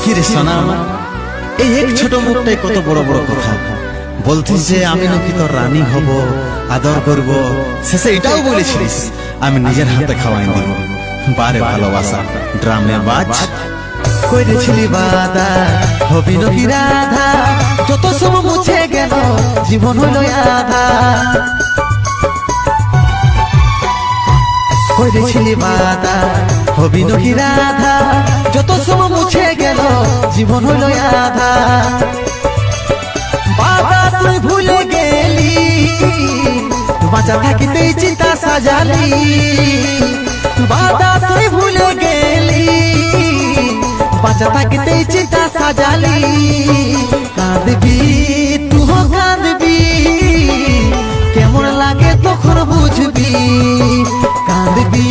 কিরে সোনা এই এক ছোট মুখটাই কত বড় বড় কথা বলছিস যে আমি নাকি তোর রানী হব আদর করব শেষে এটাও বলেছিলিস আমি নিজের হাতে খাওয়াই দিব বারে ভালোবাসা ড্রামে বাজ করেছিলি বাদা হবি নাকি রাধা যত সব মুছে গেল জীবন হলো আধা করেছিলি বাদা হবি নাকি রাধা যত সব মুছে গেল জীবন হলো আধা বাদা তুই ভুলে গেলি বাঁচা থাকিতে চিতা সাজালি বাদা তুই ভুলে গেলি বাঁচা থাকিতে চিতা সাজালি কাঁদবি তুহ কাঁদবি কেমন লাগে তখন বুঝবি কাঁদবি